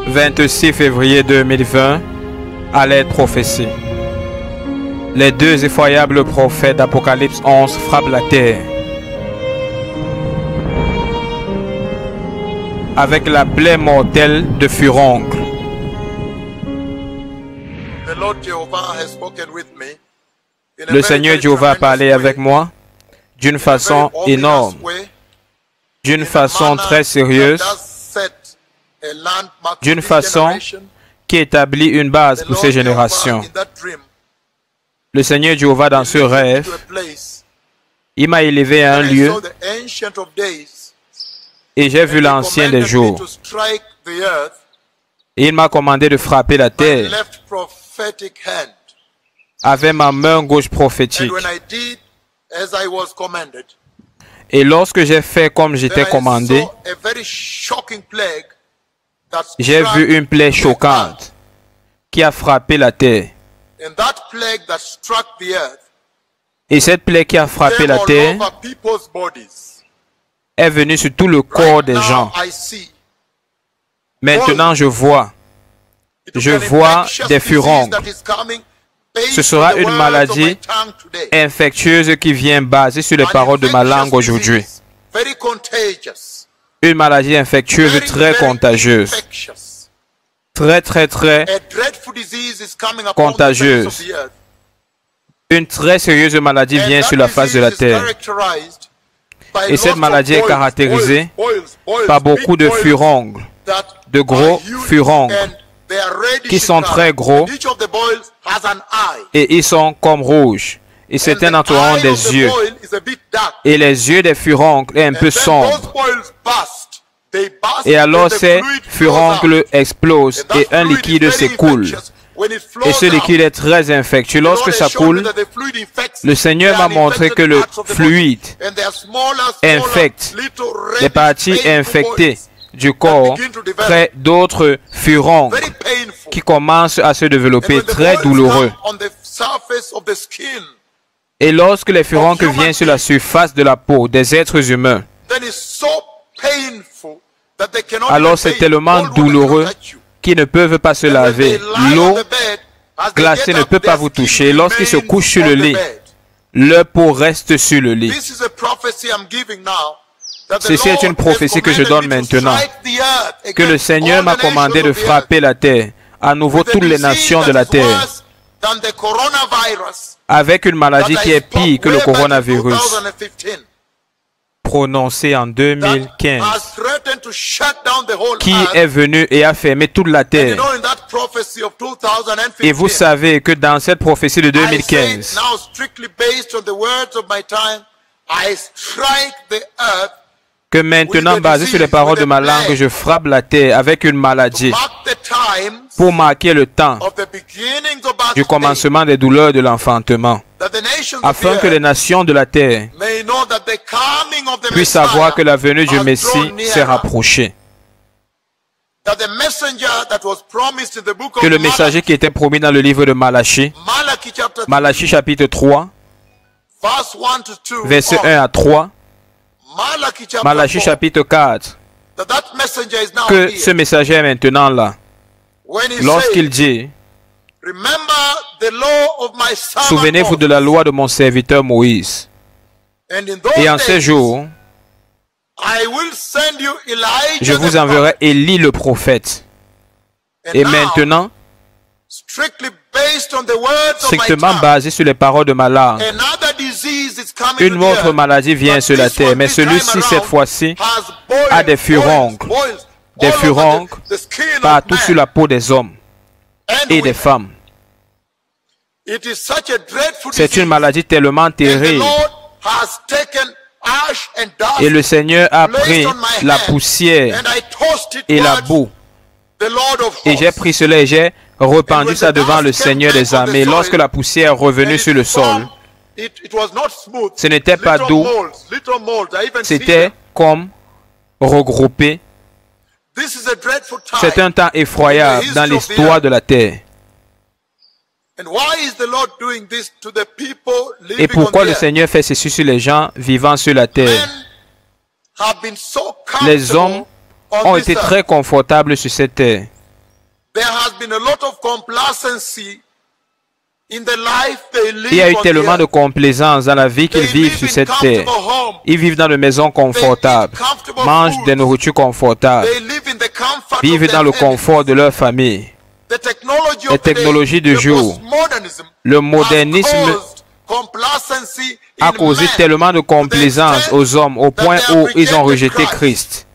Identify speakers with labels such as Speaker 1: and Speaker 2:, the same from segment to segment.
Speaker 1: 26 février 2020, à l'aide prophétie. Les deux effroyables prophètes d'Apocalypse 11 frappent la terre avec la plaie mortelle de furoncle. Le Seigneur Jéhovah a parlé avec moi d'une façon énorme, d'une façon très sérieuse, d'une façon qui établit une base pour ces générations. Le Seigneur Jéhovah, dans ce rêve, il m'a élevé à un lieu et j'ai vu l'Ancien des jours. Et il m'a commandé de frapper la terre avec ma main gauche prophétique. Et lorsque j'ai fait comme j'étais commandé, j'ai vu une plaie choquante qui a frappé la terre. Et cette plaie qui a frappé la terre est venue sur tout le corps des gens. Maintenant, je vois des furoncles. Ce sera une maladie infectieuse qui vient basée sur les paroles de ma langue aujourd'hui. Une maladie infectieuse très contagieuse. Très contagieuse. Une très sérieuse maladie vient sur la face de la terre. Et cette maladie est caractérisée par beaucoup de furoncles, de gros furoncles, qui sont très gros et ils sont comme rouges. Et certains d'entre eux ont des yeux. Et les yeux des furoncles sont un peu sombres. Et alors ces furoncles explosent et un liquide s'écoule. Et ce liquide est très infectieux. Lorsque ça coule, le Seigneur m'a montré que le fluide infecte les parties infectées du corps, crée d'autres furoncles qui commencent à se développer, très douloureux. Et lorsque les furoncles viennent sur la surface de la peau des êtres humains, alors c'est tellement douloureux qu'ils ne peuvent pas se laver. L'eau glacée ne peut pas vous toucher. Lorsqu'ils se couchent sur le lit, leur peau reste sur le lit. Ceci est une prophétie que je donne maintenant, que le Seigneur m'a commandé de frapper la terre, à nouveau toutes les nations de la terre, avec une maladie qui est pire que le coronavirus, prononcé en 2015, qui est venu et a fermé toute la terre. Et vous savez que dans cette prophétie de 2015, que maintenant, basé sur les paroles de ma langue, je frappe la terre avec une maladie pour marquer le temps du commencement des douleurs de l'enfantement, afin que les nations de la terre puissent savoir que la venue du Messie s'est rapprochée. Que le messager qui était promis dans le livre de Malachie, Malachie chapitre 3, versets 1 à 3, Malachie chapitre 4, que ce messager est maintenant là. Lorsqu'il dit, souvenez-vous de la loi de mon serviteur Moïse. Et en ces jours, je vous enverrai Élie le prophète. Et maintenant, strictement basé sur les paroles de ma langue, une autre maladie vient sur la terre, mais celui-ci, cette fois-ci, a des furoncles partout sur la peau des hommes et des femmes. C'est une maladie tellement terrible. Et le Seigneur a pris la poussière et la boue. Et j'ai pris cela et j'ai répandu ça devant le Seigneur des armées. Lorsque la poussière est revenue sur le sol, ce n'était pas doux, c'était comme regroupé. C'est un temps effroyable dans l'histoire de la terre. Et pourquoi le Seigneur fait ceci sur les gens vivant sur la terre? Les hommes ont été très confortables sur cette terre. Il y a eu tellement de complaisance dans la vie qu'ils vivent sur cette terre. Ils vivent dans des maisons confortables, mangent des nourritures confortables, vivent dans le confort de leur famille. Les technologies du jour, le modernisme a causé tellement de complaisance aux hommes au point où ils ont rejeté Christ.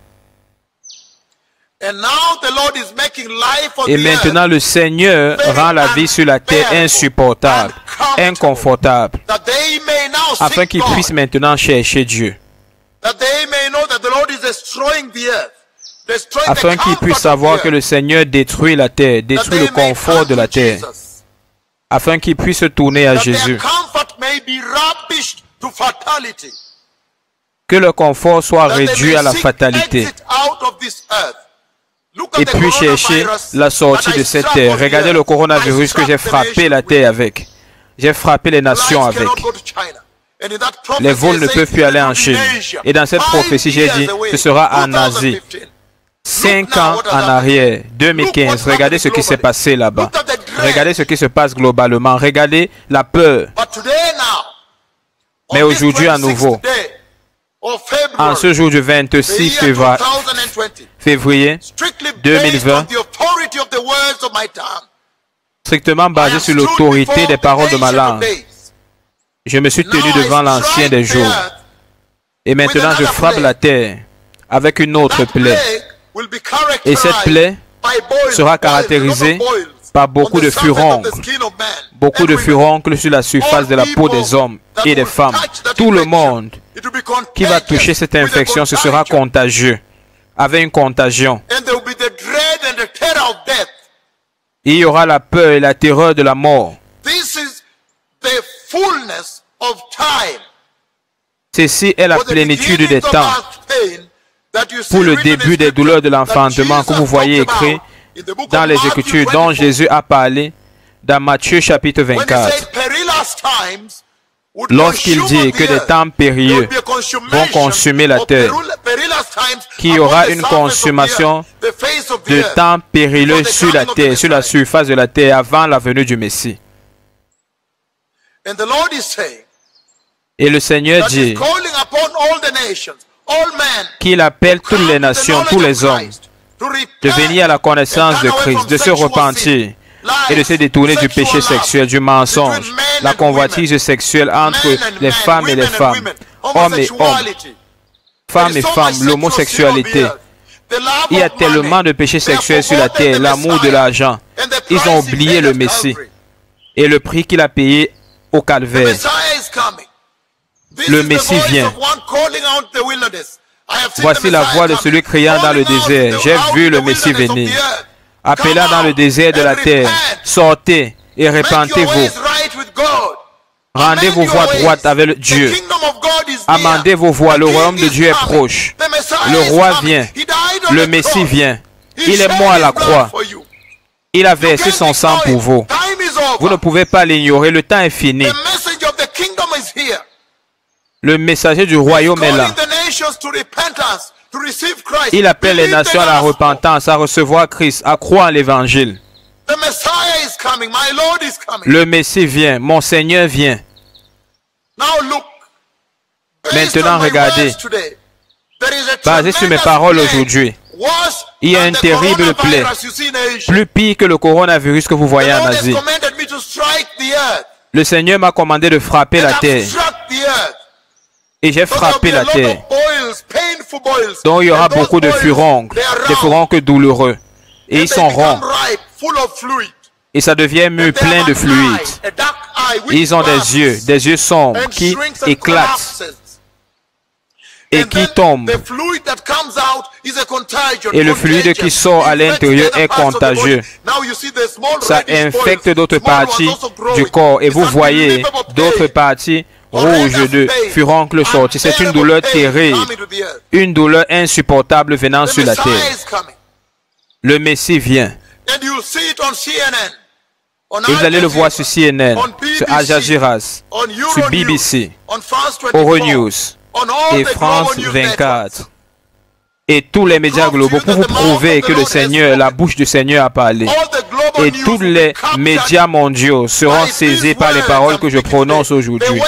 Speaker 1: Et maintenant, le Seigneur rend la vie sur la terre insupportable, inconfortable, afin qu'ils puissent maintenant chercher Dieu. Afin qu'ils puissent savoir que le Seigneur détruit la terre, détruit le confort de la terre. Afin qu'ils puissent se tourner à Jésus. Que le confort soit réduit à la fatalité. Et puis chercher la sortie de cette terre. Regardez le coronavirus que j'ai frappé la terre avec. J'ai frappé les nations avec. Les vols ne peuvent plus aller en Chine. Et dans cette prophétie, j'ai dit, ce sera en Asie. 5 ans en arrière, 2015, regardez ce qui s'est passé là-bas. Regardez ce qui se passe globalement. Regardez la peur. Mais aujourd'hui à nouveau, en ce jour du 26 février 2020, strictement basé sur l'autorité des paroles de ma langue, je me suis tenu devant l'Ancien des jours. Et maintenant, je frappe la terre avec une autre plaie. Et cette plaie sera caractérisée par beaucoup de furoncles. Beaucoup de furoncles sur la surface de la peau des hommes et des femmes. Tout le monde qui va toucher cette infection, ce sera contagieux, avec une contagion. Il y aura la peur et la terreur de la mort. Ceci est la plénitude des temps. Pour le début des douleurs de l'enfantement que vous voyez écrit dans les Écritures dont Jésus a parlé dans Matthieu chapitre 24. Lorsqu'il dit que des temps périlleux vont consumer la terre, qu'il y aura une consommation de temps périlleux sur la terre, sur la surface de la terre avant la venue du Messie. Et le Seigneur dit qu'il appelle toutes les nations, tous les hommes, de venir à la connaissance de Christ, de se repentir et de se détourner du péché sexuel, du mensonge, la convoitise sexuelle entre les femmes et les femmes, hommes et hommes, femmes et femmes, l'homosexualité. Il y a tellement de péchés sexuels sur la terre, l'amour de l'argent. Ils ont oublié le Messie et le prix qu'il a payé au calvaire. Le Messie vient. Voici la voix de celui criant dans le désert. J'ai vu le Messie venir. Appelant dans le désert de la terre. Sortez et repentez-vous. Rendez vos voies droites avec Dieu. Amendez vos voies. Le royaume de Dieu est proche. Le roi vient. Le Messie vient. Il est mort à la croix. Il a versé son sang pour vous. Vous ne pouvez pas l'ignorer. Le temps est fini. Le messager du royaume est là. Il appelle les nations à la repentance, à recevoir Christ, à croire en l'évangile. Le Messie vient, mon Seigneur vient. Maintenant, regardez. Basé sur mes paroles aujourd'hui, il y a une terrible plaie, plus pire que le coronavirus que vous voyez en Asie. Le Seigneur m'a commandé de frapper la terre. Et j'ai frappé la terre. Donc il y aura beaucoup de furoncles, des furoncles douloureux. Et ils sont ronds. Et ça devient mûr plein de fluide. Ils ont des yeux sombres qui éclatent et qui tombent. Et le fluide qui sort à l'intérieur est contagieux. Ça infecte d'autres parties du corps. Et vous voyez d'autres parties rouges de furoncles sortis. C'est une douleur terrible. Une douleur insupportable venant sur la terre. Le Messie vient. Et vous allez le voir sur CNN, sur Al Jazeera, sur BBC, Euronews et France 24. et tous les médias globaux pour vous prouver que le Seigneur, la bouche du Seigneur a parlé. Et tous les médias mondiaux seront saisis par les paroles que je prononce aujourd'hui.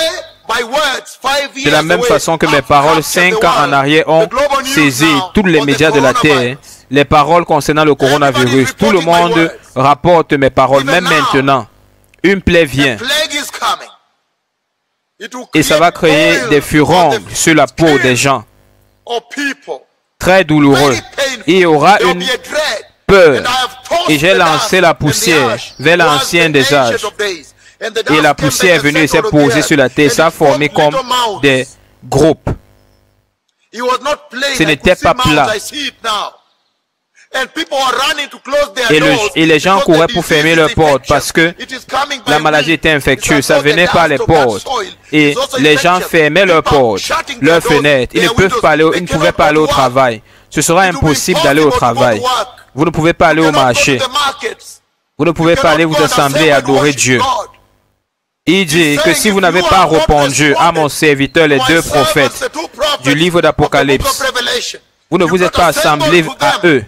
Speaker 1: De la même façon que mes paroles 5 ans en arrière ont saisi tous les médias de la terre, les paroles concernant le coronavirus. Tout le monde rapporte mes paroles, même maintenant. Une plaie vient. Et ça va créer des furongs sur la peau des gens. Très douloureux. Il y aura une peur. Et j'ai lancé la poussière vers l'ancien des âges. Et la poussière est venue et s'est posée sur la terre. Ça a formé comme des groupes. Ce n'était pas plat. Et les gens couraient pour fermer leurs portes parce que la maladie était infectieuse. Ça venait par les portes. Et les gens fermaient leurs portes, leurs fenêtres. Ils ne pouvaient pas aller au travail. Ce sera impossible d'aller au travail. Vous ne pouvez pas aller au marché. Vous ne pouvez pas aller vous assembler et adorer Dieu. Il dit que si vous n'avez pas répondu à mon serviteur, les 2 prophètes du livre d'Apocalypse, vous ne vous êtes pas assemblés à eux.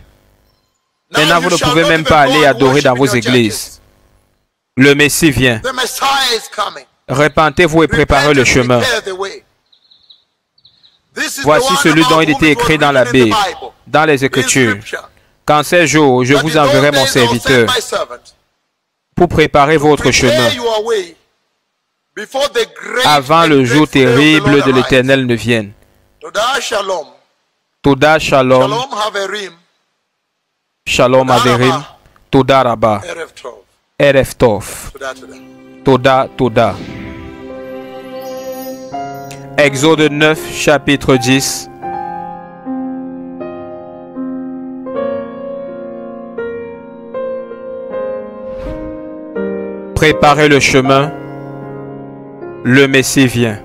Speaker 1: Maintenant, vous ne pouvez même pas aller adorer dans vos églises. Le Messie vient. Repentez-vous et préparez le chemin. Voici celui dont il était écrit dans la Bible, dans les Écritures. Qu'en ces jours, je vous enverrai mon serviteur pour préparer votre chemin avant le jour terrible de l'Éternel ne vienne. Toda Shalom. Shalom Averim. Toda Rabba. Erev Tov. Toda, Toda. Exode 9, chapitre 10. Préparez le chemin. Le Messie vient.